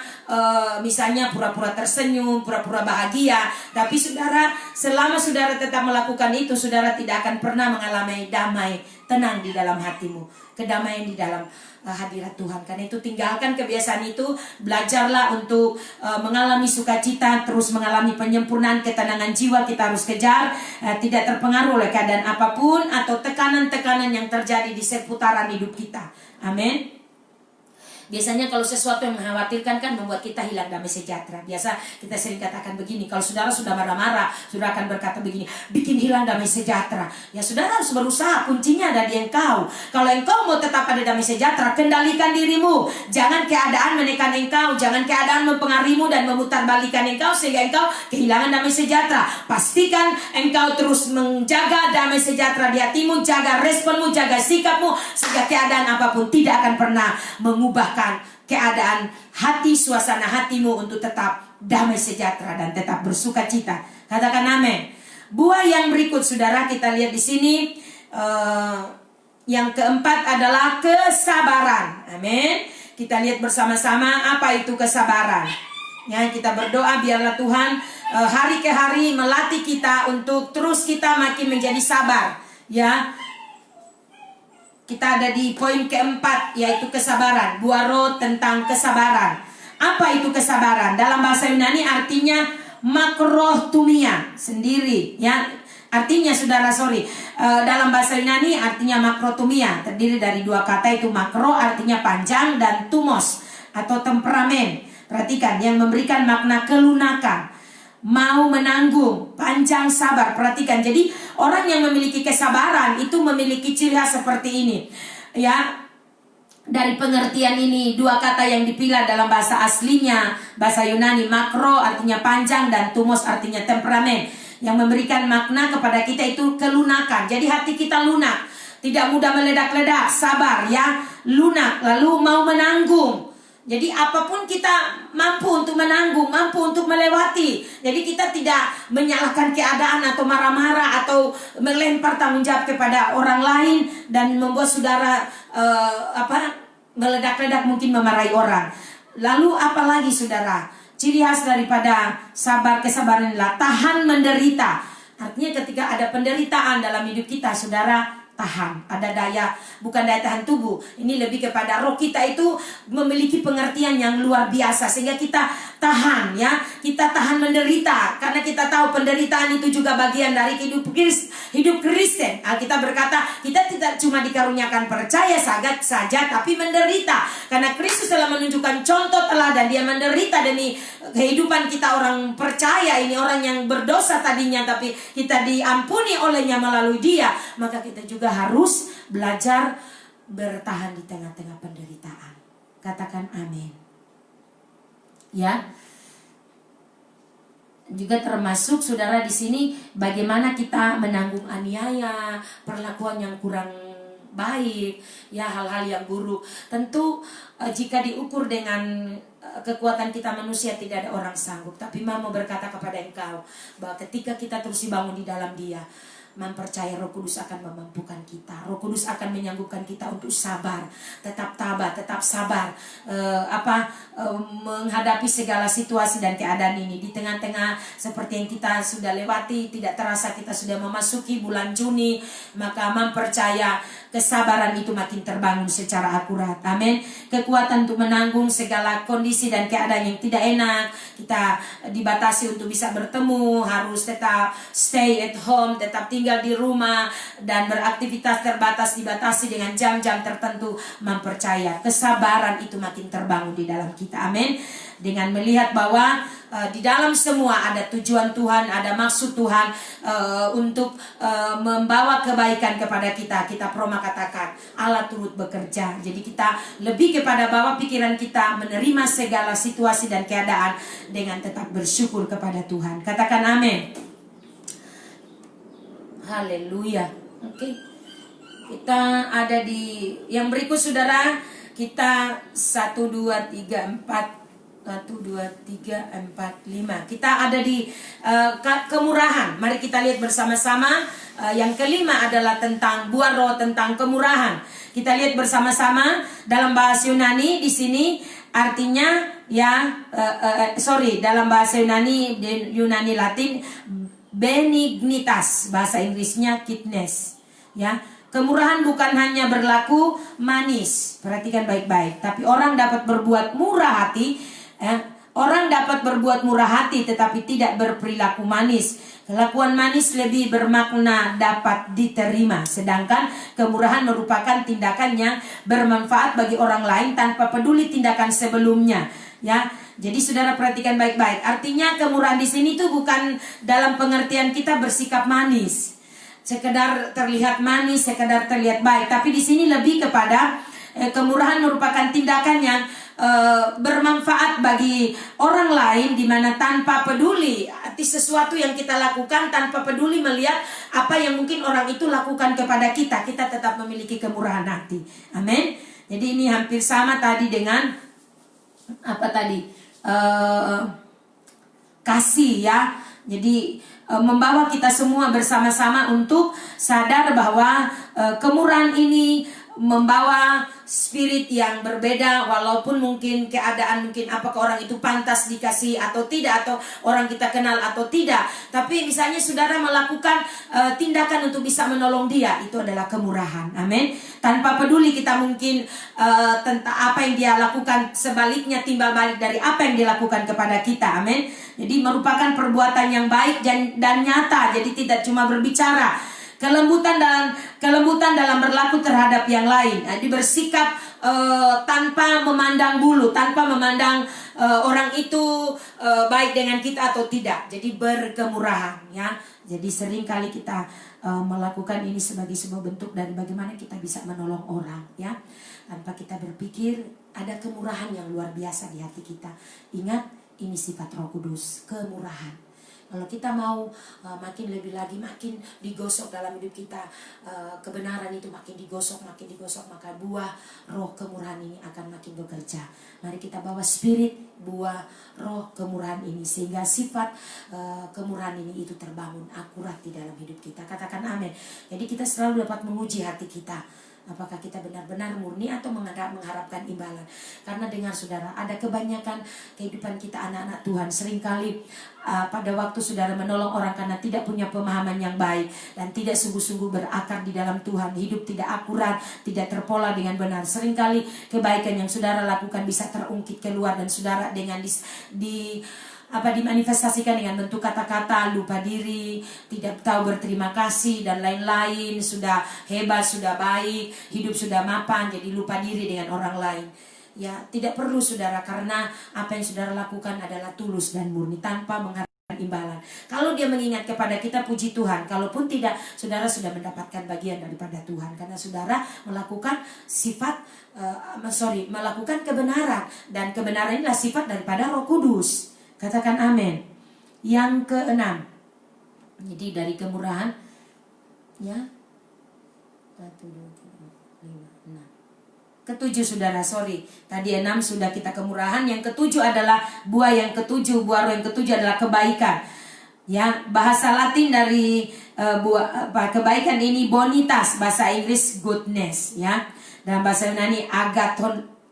misalnya pura-pura tersenyum, pura-pura bahagia. Tapi saudara, selama saudara tetap melakukan itu, saudara tidak akan pernah mengalami damai, tenang di dalam hatimu, kedamaian di dalam hadirat Tuhan. Karena itu tinggalkan kebiasaan itu, belajarlah untuk mengalami sukacita, terus mengalami penyempurnaan ketenangan jiwa. Kita harus kejar, tidak terpengaruh oleh keadaan apapun atau tekanan-tekanan yang terjadi di seputaran hidup kita. Amin. Biasanya kalau sesuatu yang mengkhawatirkan kan membuat kita hilang damai sejahtera. Biasa kita sering katakan begini, kalau saudara sudah marah-marah, saudara akan berkata begini, bikin hilang damai sejahtera. Ya saudara harus berusaha, kuncinya ada di engkau. Kalau engkau mau tetap ada damai sejahtera, kendalikan dirimu. Jangan keadaan menekan engkau, jangan keadaan mempengaruhimu dan memutarbalikan engkau sehingga engkau kehilangan damai sejahtera. Pastikan engkau terus menjaga damai sejahtera di hatimu, jaga responmu, jaga sikapmu, sehingga keadaan apapun tidak akan pernah mengubahkan keadaan hati, suasana hatimu untuk tetap damai sejahtera dan tetap bersuka cita. Katakan amin. Buah yang berikut saudara kita lihat di sini, yang keempat adalah kesabaran. Amin. Kita lihat bersama-sama apa itu kesabaran. Ya, kita berdoa biarlah Tuhan hari ke hari melatih kita untuk terus kita makin menjadi sabar. Ya. Kita ada di poin keempat, yaitu kesabaran. Buah roh tentang kesabaran. Apa itu kesabaran? Dalam bahasa Yunani artinya makrotumia, sendiri. Ya, artinya dalam bahasa Yunani artinya makrotumia, terdiri dari dua kata, itu makro artinya panjang dan tumos atau temperamen. Perhatikan, yang memberikan makna kelunakan, mau menanggung, panjang, sabar. Perhatikan, jadi orang yang memiliki kesabaran itu memiliki ciri khas seperti ini. Ya, dari pengertian ini, dua kata yang dipilih dalam bahasa aslinya, bahasa Yunani, makro artinya panjang dan tumos artinya temperamen. Yang memberikan makna kepada kita itu kelunakan. Jadi hati kita lunak, tidak mudah meledak-ledak, sabar ya, lunak, lalu mau menanggung. Jadi apapun kita mampu untuk menanggung, mampu untuk melewati. Jadi kita tidak menyalahkan keadaan atau marah-marah atau melempar tanggung jawab kepada orang lain dan membuat saudara meledak-ledak, mungkin memarahi orang. Lalu apalagi saudara? Ciri khas daripada kesabaran adalah tahan menderita. Artinya ketika ada penderitaan dalam hidup kita, saudara tahan, ada daya, bukan daya tahan tubuh. Ini lebih kepada roh kita itu memiliki pengertian yang luar biasa sehingga kita tahan ya, kita tahan menderita karena kita tahu penderitaan itu juga bagian dari hidup Kristen. Kita berkata kita tidak cuma dikaruniakan percaya saja tapi menderita karena Kristus telah menunjukkan contoh teladan, dia menderita demi kehidupan kita orang percaya ini, orang yang berdosa tadinya tapi kita diampuni olehnya melalui dia. Maka kita juga harus belajar bertahan di tengah-tengah penderitaan. Katakan amin. Ya. Juga termasuk saudara di sini bagaimana kita menanggung aniaya, perlakuan yang kurang baik, ya hal-hal yang buruk. Tentu jika diukur dengan kekuatan kita manusia tidak ada orang sanggup. Tapi Mama mau berkata kepada engkau bahwa ketika kita terus dibangun di dalam Dia, mempercaya Roh Kudus akan memampukan kita. Roh Kudus akan menyanggupkan kita untuk sabar, tetap tabah, tetap sabar, menghadapi segala situasi dan keadaan ini. Di tengah-tengah seperti yang kita sudah lewati, tidak terasa kita sudah memasuki bulan Juni, maka mempercaya kesabaran itu makin terbangun secara akurat. Amin. Kekuatan untuk menanggung segala kondisi dan keadaan yang tidak enak. Kita dibatasi untuk bisa bertemu, harus tetap stay at home, tetap tinggal di rumah, dan beraktivitas terbatas, dibatasi dengan jam-jam tertentu. Mempercaya kesabaran itu makin terbangun di dalam kita. Amin. Dengan melihat bahwa di dalam semua ada tujuan Tuhan, ada maksud Tuhan untuk membawa kebaikan kepada kita. Kita Roma katakan Allah turut bekerja. Jadi kita lebih kepada bahwa pikiran kita menerima segala situasi dan keadaan dengan tetap bersyukur kepada Tuhan. Katakan amin. Haleluya. Oke. Kita ada di yang berikut saudara. Kita 1, 2, 3, 4. 1, 2, 3, 4, 5. Kita ada di kemurahan. Mari kita lihat bersama-sama. Yang kelima adalah tentang buah roh, tentang kemurahan. Kita lihat bersama-sama dalam bahasa Yunani. Di sini artinya dalam bahasa Yunani Latin benignitas, bahasa Inggrisnya kindness. Ya. Kemurahan bukan hanya berlaku manis. Perhatikan baik-baik. Tapi orang dapat berbuat murah hati. Orang dapat berbuat murah hati tetapi tidak berperilaku manis. Kelakuan manis lebih bermakna dapat diterima. Sedangkan kemurahan merupakan tindakan yang bermanfaat bagi orang lain tanpa peduli tindakan sebelumnya. Ya, jadi saudara perhatikan baik-baik. Artinya kemurahan di sini tuh bukan dalam pengertian kita bersikap manis, sekedar terlihat manis, sekedar terlihat baik. Tapi di sini lebih kepada kemurahan merupakan tindakan yang bermanfaat bagi orang lain, di mana tanpa peduli sesuatu yang kita lakukan, tanpa peduli melihat apa yang mungkin orang itu lakukan kepada kita, kita tetap memiliki kemurahan hati. Amin. Jadi ini hampir sama tadi dengan kasih ya. Jadi membawa kita semua bersama-sama untuk sadar bahwa kemurahan ini membawa spirit yang berbeda, walaupun mungkin keadaan, mungkin apakah orang itu pantas dikasih atau tidak, atau orang kita kenal atau tidak. Tapi misalnya saudara melakukan tindakan untuk bisa menolong dia, itu adalah kemurahan. Amin. Tanpa peduli kita mungkin tentang apa yang dia lakukan, sebaliknya timbal balik dari apa yang dia lakukan kepada kita. Amin. Jadi merupakan perbuatan yang baik dan nyata. Jadi tidak cuma berbicara. Kelembutan dalam berlaku terhadap yang lain. Jadi bersikap tanpa memandang bulu, tanpa memandang orang itu baik dengan kita atau tidak. Jadi berkemurahan ya. Jadi sering kali kita melakukan ini sebagai sebuah bentuk dari bagaimana kita bisa menolong orang ya. Tanpa kita berpikir, ada kemurahan yang luar biasa di hati kita. Ingat, ini sifat Roh Kudus, kemurahan. Kalau kita mau makin lebih lagi, makin digosok dalam hidup kita, kebenaran itu makin digosok, maka buah roh kemurahan ini akan makin bekerja. Mari kita bawa spirit buah roh kemurahan ini, sehingga sifat kemurahan ini itu terbangun akurat di dalam hidup kita. Katakan amin. Jadi kita selalu dapat menguji hati kita. Apakah kita benar-benar murni atau mengharapkan imbalan? Karena dengar saudara, ada kebanyakan kehidupan kita anak-anak Tuhan seringkali pada waktu saudara menolong orang karena tidak punya pemahaman yang baik dan tidak sungguh-sungguh berakar di dalam Tuhan, hidup tidak akurat, tidak terpola dengan benar. Seringkali kebaikan yang saudara lakukan bisa terungkit keluar dan saudara dengan dimanifestasikan dengan bentuk kata-kata lupa diri, tidak tahu berterima kasih dan lain-lain. Sudah hebat, sudah baik, hidup sudah mapan, jadi lupa diri dengan orang lain. Ya, tidak perlu saudara, karena apa yang saudara lakukan adalah tulus dan murni tanpa mengharapkan imbalan. Kalau dia mengingat kepada kita, puji Tuhan. Kalaupun tidak, saudara sudah mendapatkan bagian daripada Tuhan, karena saudara melakukan melakukan kebenaran, dan kebenaran inilah sifat daripada Roh Kudus. Katakan amin. Yang keenam. Jadi dari kemurahan ya. 1, 2, 3, 4, 5, 6. Ketujuh saudara, sorry. Tadi 6 sudah kita kemurahan. Yang ketujuh adalah buah yang ketujuh. Buah roh yang ketujuh adalah kebaikan. Ya, bahasa Latin dari kebaikan ini bonitas, bahasa Inggris goodness, ya. Dalam bahasa Yunani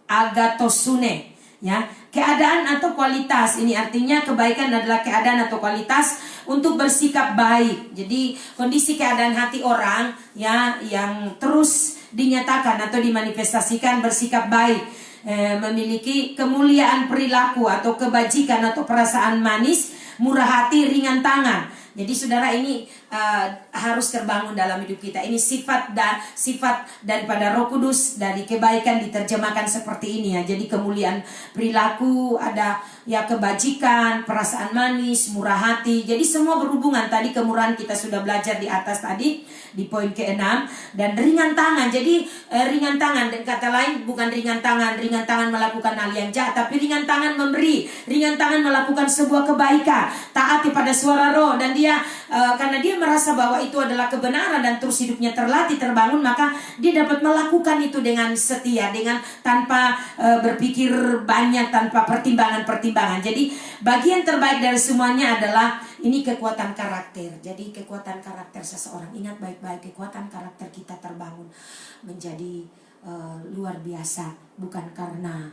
agatosune, ya. Keadaan atau kualitas. Ini artinya kebaikan adalah keadaan atau kualitas untuk bersikap baik. Jadi kondisi keadaan hati orang, ya, yang terus dinyatakan atau dimanifestasikan bersikap baik, memiliki kemuliaan perilaku atau kebajikan atau perasaan manis, murah hati, ringan tangan. Jadi saudara, ini harus terbangun dalam hidup kita. Ini sifat daripada Roh Kudus, dari kebaikan diterjemahkan seperti ini ya. Jadi kemuliaan perilaku, ada ya kebajikan, perasaan manis, murah hati. Jadi semua berhubungan. Tadi kemurahan kita sudah belajar di atas tadi di poin ke-6, dan ringan tangan. Jadi ringan tangan, dan kata lain bukan ringan tangan melakukan hal yang jahat, tapi ringan tangan memberi, ringan tangan melakukan sebuah kebaikan, taat pada suara Roh, dan dia karena dia merasa bahwa itu adalah kebenaran dan terus hidupnya terlatih, terbangun, maka dia dapat melakukan itu dengan setia, dengan tanpa berpikir banyak, tanpa pertimbangan-pertimbangan. Jadi bagian terbaik dari semuanya adalah ini kekuatan karakter. Jadi kekuatan karakter seseorang, ingat baik-baik, kekuatan karakter kita terbangun menjadi luar biasa, bukan karena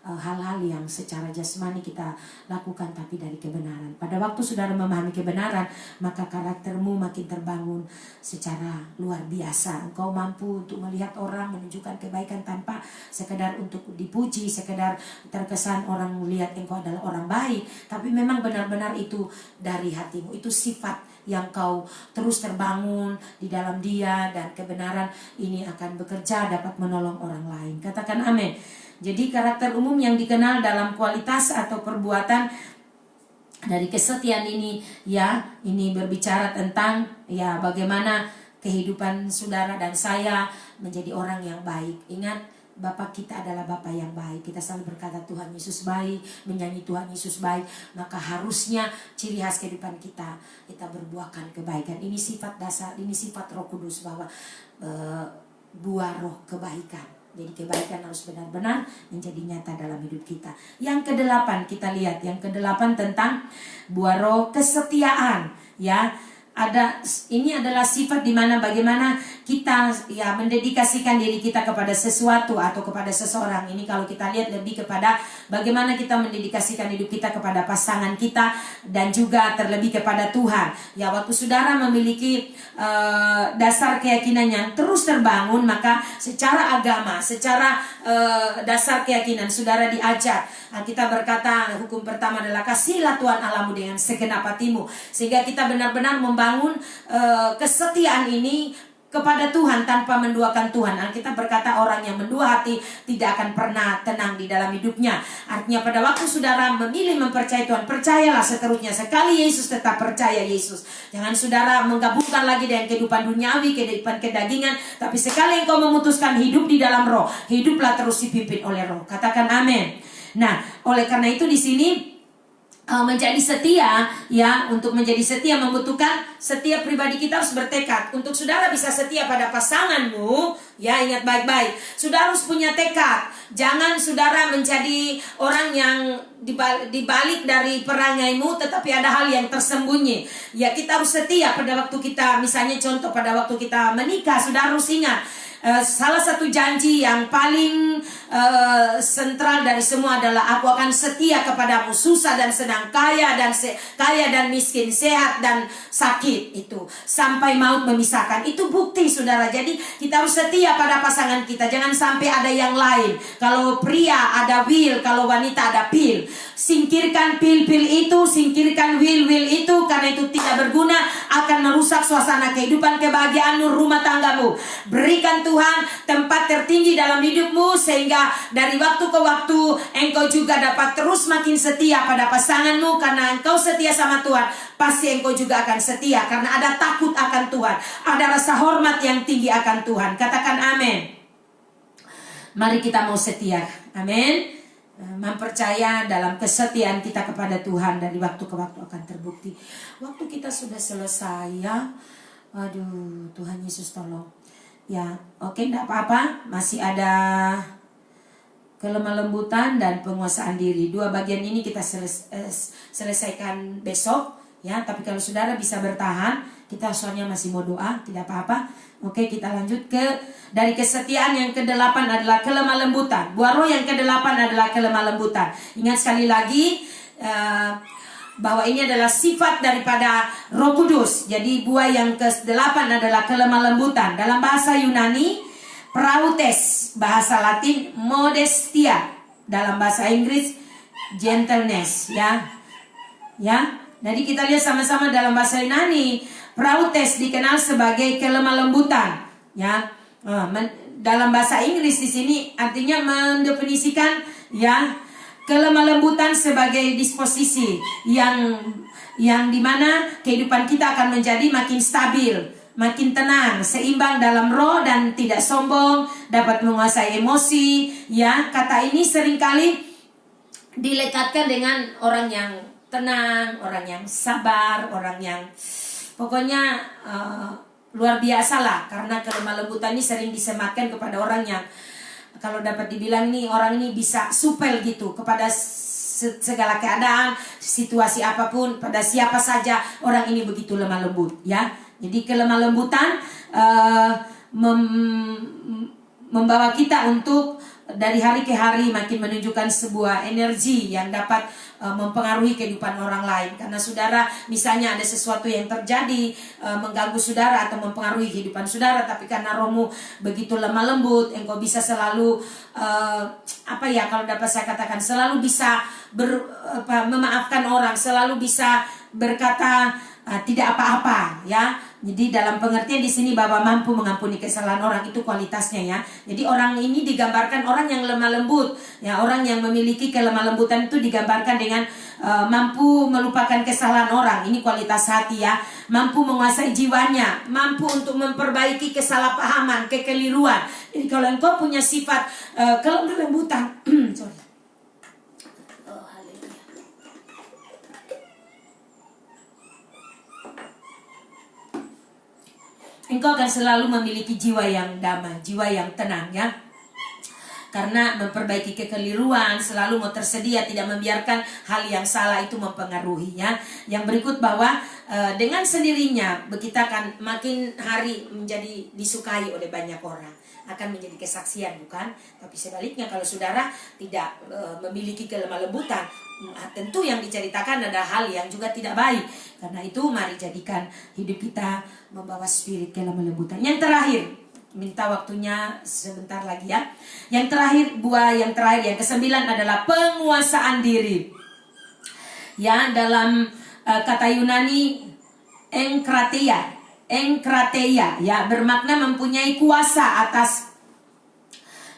hal-hal yang secara jasmani kita lakukan, tapi dari kebenaran. Pada waktu saudara memahami kebenaran, maka karaktermu makin terbangun secara luar biasa. Engkau mampu untuk melihat orang, menunjukkan kebaikan tanpa sekedar untuk dipuji, sekedar terkesan orang melihat engkau adalah orang baik, tapi memang benar-benar itu dari hatimu. Itu sifat yang kau terus terbangun di dalam dia, dan kebenaran ini akan bekerja dapat menolong orang lain. Katakan amin. Jadi karakter umum yang dikenal dalam kualitas atau perbuatan dari kesetiaan ini, ya, ini berbicara tentang ya bagaimana kehidupan saudara dan saya menjadi orang yang baik. Ingat, Bapa kita adalah Bapa yang baik. Kita selalu berkata Tuhan Yesus baik, menyanyi Tuhan Yesus baik. Maka harusnya ciri khas kehidupan kita berbuahkan kebaikan. Ini sifat dasar, ini sifat Roh Kudus, bahwa buah roh kebaikan. Jadi kebaikan harus benar-benar menjadi nyata dalam hidup kita. Yang ke-8 kita lihat, yang ke-8 tentang buah roh kesetiaan, ya. Ini adalah sifat di mana bagaimana kita ya mendedikasikan diri kita kepada sesuatu atau kepada seseorang. Ini kalau kita lihat lebih kepada bagaimana kita mendedikasikan hidup kita kepada pasangan kita, dan juga terlebih kepada Tuhan. Ya, waktu saudara memiliki dasar keyakinan yang terus terbangun, maka secara agama, secara dasar keyakinan saudara diajar. Kita berkata hukum pertama adalah kasihilah Tuhan Allahmu dengan segenap hatimu, sehingga kita benar-benar membangun kesetiaan ini kepada Tuhan tanpa menduakan Tuhan. Alkitab berkata orang yang mendua hati tidak akan pernah tenang di dalam hidupnya. Artinya pada waktu saudara memilih mempercayai Tuhan, percayalah seterusnya. Sekali Yesus, tetap percaya Yesus. Jangan saudara menggabungkan lagi dengan kehidupan duniawi, kehidupan kedagingan. Tapi sekali engkau memutuskan hidup di dalam Roh, hiduplah terus dipimpin oleh Roh. Katakan amin. Nah, oleh karena itu di sini menjadi setia, ya, untuk menjadi setia membutuhkan setiap pribadi kita harus bertekad. Untuk saudara bisa setia pada pasanganmu, ya, ingat baik-baik, saudara harus punya tekad. Jangan saudara menjadi orang yang dibalik dari perangaimu, tetapi ada hal yang tersembunyi. Ya, kita harus setia pada waktu kita, misalnya contoh pada waktu kita menikah, saudara harus ingat. Salah satu janji yang paling sentral dari semua adalah aku akan setia kepadamu, susah dan senang, kaya dan miskin, sehat dan sakit, itu sampai maut memisahkan. Itu bukti saudara. Jadi kita harus setia pada pasangan kita. Jangan sampai ada yang lain. Kalau pria ada will, kalau wanita ada pil. Singkirkan pil-pil itu, singkirkan will-will itu, karena itu tidak berguna, akan merusak suasana kehidupan, kebahagiaanmu, rumah tanggamu. Berikan Tuhan tempat tertinggi dalam hidupmu, sehingga dari waktu ke waktu engkau juga dapat terus makin setia pada pasanganmu. Karena engkau setia sama Tuhan, pasti engkau juga akan setia, karena ada takut akan Tuhan, ada rasa hormat yang tinggi akan Tuhan. Katakan amin. Mari kita mau setia, amin. Mempercaya dalam kesetiaan kita kepada Tuhan, dari waktu ke waktu akan terbukti. Waktu kita sudah selesai, ya. Aduh, Tuhan Yesus tolong. Ya, oke, enggak apa-apa. Masih ada kelemah lembutan dan penguasaan diri. Dua bagian ini kita selesaikan besok ya. Tapi kalau saudara bisa bertahan, kita soalnya masih mau doa, tidak apa-apa. Oke, kita lanjut ke dari kesetiaan yang ke-8 adalah kelemah lembutan. Buah roh yang ke-8 adalah kelemah lembutan. Ingat sekali lagi bahwa ini adalah sifat daripada Roh Kudus. Jadi buah yang ke-8 adalah kelemah lembutan. Dalam bahasa Yunani prautes, bahasa Latin modestia, dalam bahasa Inggris gentleness, ya. Jadi kita lihat sama-sama dalam bahasa Yunani, prautes dikenal sebagai kelemah lembutan, ya. Dalam bahasa Inggris di sini artinya mendefinisikan ya kelemah lembutan sebagai disposisi yang dimana kehidupan kita akan menjadi makin stabil, makin tenang, seimbang dalam roh dan tidak sombong, dapat menguasai emosi. Ya, kata ini seringkali dilekatkan dengan orang yang tenang, orang yang sabar, orang yang pokoknya luar biasa lah. Karena kelemah lembutan ini sering disematkan kepada orang yang kalau dapat dibilang nih orang ini bisa supel gitu kepada segala keadaan, situasi apapun, pada siapa saja orang ini begitu lemah lembut, ya. Jadi kelemah lembutan membawa kita untuk dari hari ke hari makin menunjukkan sebuah energi yang dapat mempengaruhi kehidupan orang lain. Karena saudara misalnya ada sesuatu yang terjadi mengganggu saudara atau mempengaruhi kehidupan saudara, tapi karena rohmu begitu lemah lembut, engkau bisa selalu kalau dapat saya katakan selalu bisa memaafkan orang, selalu bisa berkata tidak apa-apa, ya. Jadi dalam pengertian di sini bahwa mampu mengampuni kesalahan orang, itu kualitasnya, ya. Jadi orang ini digambarkan orang yang lemah lembut, ya. Orang yang memiliki kelemah lembutan itu digambarkan dengan mampu melupakan kesalahan orang. Ini kualitas hati, ya. Mampu menguasai jiwanya, mampu untuk memperbaiki kesalahpahaman, kekeliruan. Jadi kalau engkau punya sifat kelemah lembutan, sorry. Engkau akan selalu memiliki jiwa yang damai, jiwa yang tenang, ya. Karena memperbaiki kekeliruan, selalu mau tersedia, tidak membiarkan hal yang salah itu mempengaruhi, ya. Yang berikut bahwa dengan sendirinya kita akan makin hari menjadi disukai oleh banyak orang, akan menjadi kesaksian, bukan? Tapi sebaliknya kalau saudara tidak memiliki kelemah lembutan, tentu yang diceritakan adalah hal yang juga tidak baik. Karena itu mari jadikan hidup kita membawa spirit kelemah lembutan. Yang terakhir, minta waktunya sebentar lagi, ya. Yang terakhir, buah yang terakhir, yang ke-9 adalah penguasaan diri. Ya, dalam kata Yunani enkrateia, ya, bermakna mempunyai kuasa atas,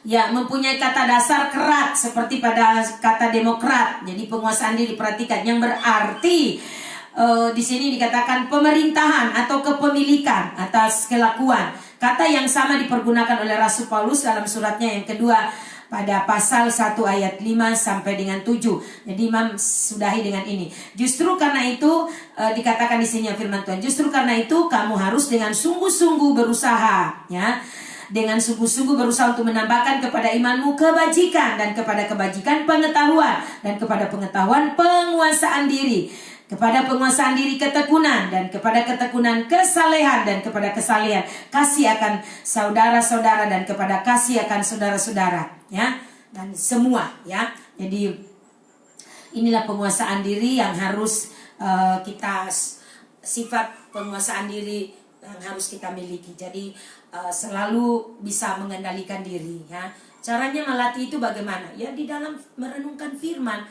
ya, mempunyai kata dasar kerat seperti pada kata demokrat. Jadi penguasaan diri, perhatikan, yang berarti di sini dikatakan pemerintahan atau kepemilikan atas kelakuan. Kata yang sama dipergunakan oleh Rasul Paulus dalam suratnya yang kedua pada pasal 1 ayat 5 sampai dengan 7. Jadi Imam sudahi dengan ini. Justru karena itu dikatakan di sini firman Tuhan, justru karena itu kamu harus dengan sungguh-sungguh berusaha, ya. Dengan sungguh-sungguh berusaha untuk menambahkan kepada imanmu kebajikan, dan kepada kebajikan pengetahuan, dan kepada pengetahuan penguasaan diri, kepada penguasaan diri ketekunan, dan kepada ketekunan kesalehan, dan kepada kesalehan kasih akan saudara-saudara, dan kepada kasih akan saudara-saudara, ya. Dan semua, ya. Jadi inilah penguasaan diri yang harus kita, sifat penguasaan diri yang harus kita miliki. Jadi selalu bisa mengendalikan diri, ya. Caranya melatih itu bagaimana? Ya di dalam merenungkan firman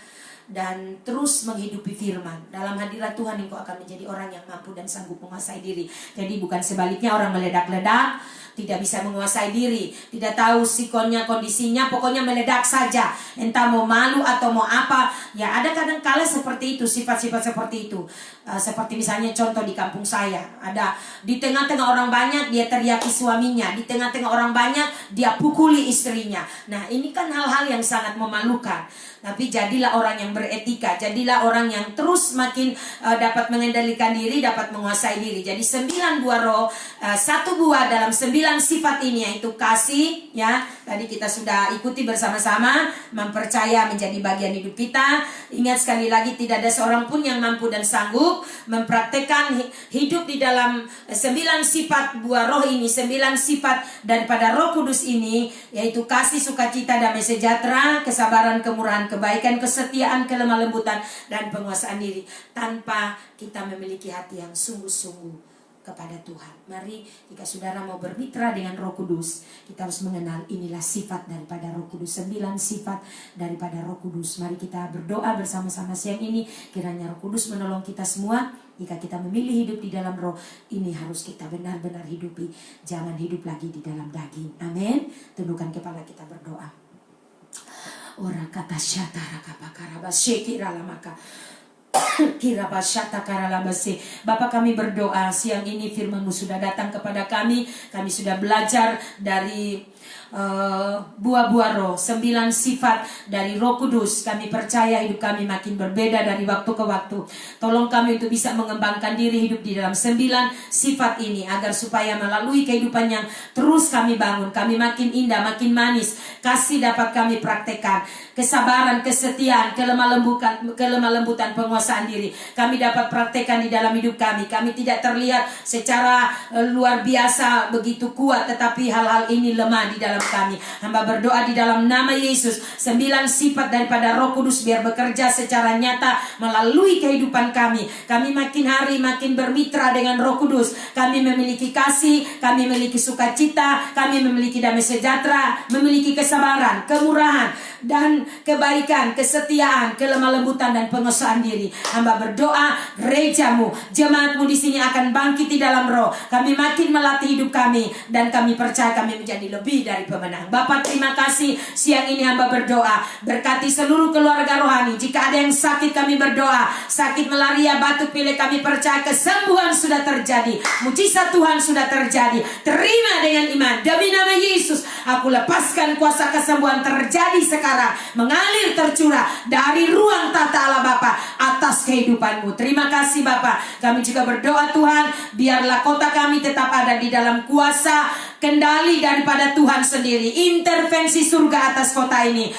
dan terus menghidupi firman. Dalam hadirat Tuhan engkau akan menjadi orang yang mampu dan sanggup menguasai diri. Jadi bukan sebaliknya orang meledak-ledak, tidak bisa menguasai diri, tidak tahu sikonnya, kondisinya, pokoknya meledak saja. Entah mau malu atau mau apa. Ya ada kadang-kala seperti itu, sifat-sifat seperti itu. Seperti misalnya contoh di kampung saya, ada di tengah-tengah orang banyak dia teriaki suaminya, di tengah-tengah orang banyak dia pukuli istrinya. Nah ini kan hal-hal yang sangat memalukan. Tapi jadilah orang yang beretika. Jadilah orang yang terus makin dapat mengendalikan diri, dapat menguasai diri. Jadi 9 buah roh, 1 buah dalam 9 sifat ini, yaitu kasih, ya. Tadi kita sudah ikuti bersama-sama, mempercaya menjadi bagian hidup kita. Ingat sekali lagi, tidak ada seorang pun yang mampu dan sanggup mempraktekkan hidup di dalam 9 sifat buah roh ini, 9 sifat daripada Roh Kudus ini, yaitu kasih, sukacita, damai sejahtera, kesabaran, kemurahan, kebaikan, kesetiaan, kelemah lembutan, dan penguasaan diri, tanpa kita memiliki hati yang sungguh-sungguh kepada Tuhan. Mari, jika saudara mau bermitra dengan Roh Kudus, kita harus mengenal inilah sifat daripada Roh Kudus, 9 sifat daripada Roh Kudus. Mari kita berdoa bersama-sama siang ini, kiranya Roh Kudus menolong kita semua. Jika kita memilih hidup di dalam roh, ini harus kita benar-benar hidupi. Jangan hidup lagi di dalam daging. Amin. Tundukkan kepala kita berdoa. Ora kata syatara kapakarabas syekirala maka Bapak, kami berdoa siang ini firman-Mu sudah datang kepada kami. Kami sudah belajar dari buah-buah roh, 9 sifat dari Roh Kudus. Kami percaya hidup kami makin berbeda dari waktu ke waktu. Tolong kami untuk bisa mengembangkan diri hidup di dalam 9 sifat ini, agar supaya melalui kehidupan yang terus kami bangun, kami makin indah, makin manis. Kasih dapat kami praktekkan, kesabaran, kesetiaan, kelemah lembutan, penguasaan diri kami dapat praktekkan di dalam hidup kami. Kami tidak terlihat secara luar biasa begitu kuat, tetapi hal-hal ini lemah di dalam kami. Hamba berdoa di dalam nama Yesus, 9 sifat daripada Roh Kudus biar bekerja secara nyata melalui kehidupan kami. Kami makin hari makin bermitra dengan Roh Kudus. Kami memiliki kasih, kami memiliki sukacita, kami memiliki damai sejahtera, memiliki kesabaran, kemurahan, dan kebaikan, kesetiaan, kelemah lembutan, dan penguasaan diri. Hamba berdoa, gereja-Mu, jemaat-Mu di sini akan bangkit di dalam roh. Kami makin melatih hidup kami, dan kami percaya kami menjadi lebih dari pemenang. Bapa, terima kasih siang ini hamba berdoa, berkati seluruh keluarga rohani. Jika ada yang sakit, kami berdoa, sakit malaria, batuk pilek, kami percaya kesembuhan sudah terjadi, mujizat Tuhan sudah terjadi. Terima dengan iman demi nama Yesus. Aku lepaskan kuasa kesembuhan terjadi sekarang, mengalir tercurah dari ruang tata Allah Bapa atas kehidupan-Mu. Terima kasih Bapa. Kami juga berdoa Tuhan, biarlah kota kami tetap ada di dalam kuasa kendali daripada Tuhan sendiri. Intervensi surga atas kota ini.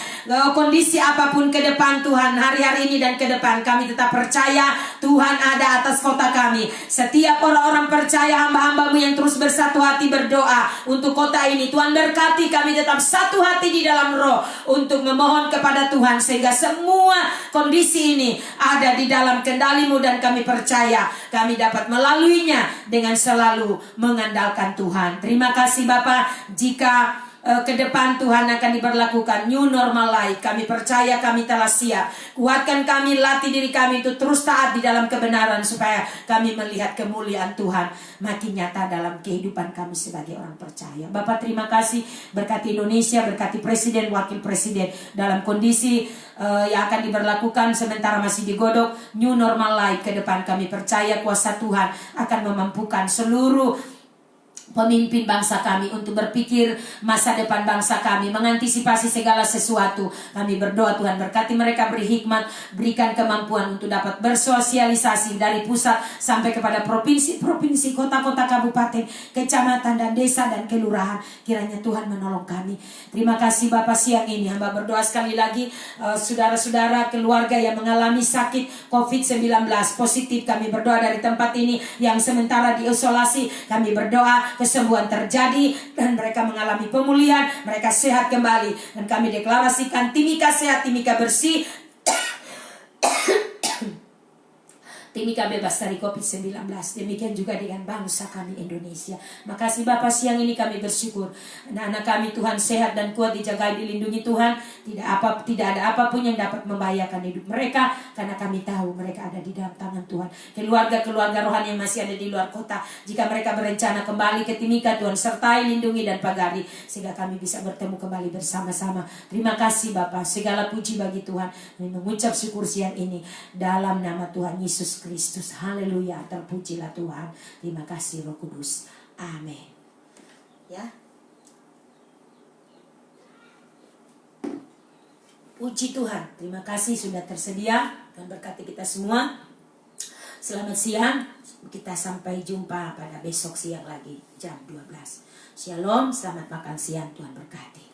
Kondisi apapun ke depan Tuhan, hari-hari ini dan ke depan, kami tetap percaya Tuhan ada atas kota kami. Setiap orang-orang percaya, hamba-hamba-Mu yang terus bersatu hati berdoa untuk kota ini, Tuhan berkati kami tetap satu hati di dalam roh untuk memohon kepada Tuhan, sehingga semua kondisi ini ada di dalam kendali-Mu, dan kami percaya kami dapat melaluinya dengan selalu mengandalkan Tuhan. Terima kasih Bapak. Jika ke depan Tuhan akan diberlakukan new normal life, kami percaya kami telah siap. Kuatkan kami, latih diri kami untuk terus taat di dalam kebenaran, supaya kami melihat kemuliaan Tuhan makin nyata dalam kehidupan kami sebagai orang percaya. Bapak, terima kasih. Berkati Indonesia, berkati Presiden, Wakil Presiden dalam kondisi yang akan diberlakukan sementara masih digodok new normal life ke depan. Kami percaya kuasa Tuhan akan memampukan seluruh pemimpin bangsa kami untuk berpikir masa depan bangsa kami, mengantisipasi segala sesuatu. Kami berdoa Tuhan berkati mereka, beri hikmat, berikan kemampuan untuk dapat bersosialisasi dari pusat sampai kepada provinsi, kota-kota, kabupaten, kecamatan, dan desa, dan kelurahan. Kiranya Tuhan menolong kami. Terima kasih Bapak. Siang ini hamba berdoa sekali lagi, saudara-saudara keluarga yang mengalami sakit COVID-19 positif, kami berdoa dari tempat ini yang sementara diisolasi, kami berdoa kesembuhan terjadi dan mereka mengalami pemulihan, mereka sehat kembali, dan kami deklarasikan Timika sehat, Timika bersih, Timika bebas dari COVID-19. Demikian juga dengan bangsa kami Indonesia. Makasih Bapak, siang ini kami bersyukur anak-anak kami Tuhan sehat dan kuat, dijaga, dilindungi Tuhan. Tidak ada apapun yang dapat membahayakan hidup mereka, karena kami tahu mereka ada di dalam tangan Tuhan. Keluarga-keluarga rohani yang masih ada di luar kota, jika mereka berencana kembali ke Timika, Tuhan sertai, lindungi, dan pagari, sehingga kami bisa bertemu kembali bersama-sama. Terima kasih Bapak. Segala puji bagi Tuhan. Kami mengucap syukur siang ini dalam nama Tuhan Yesus Kristus. Haleluya, terpujilah Tuhan. Terima kasih Roh Kudus. Amin. Ya. Puji Tuhan, terima kasih sudah tersedia. Tuhan berkati kita semua. Selamat siang, kita sampai jumpa pada besok siang lagi jam 12. Shalom, selamat makan siang, Tuhan berkati.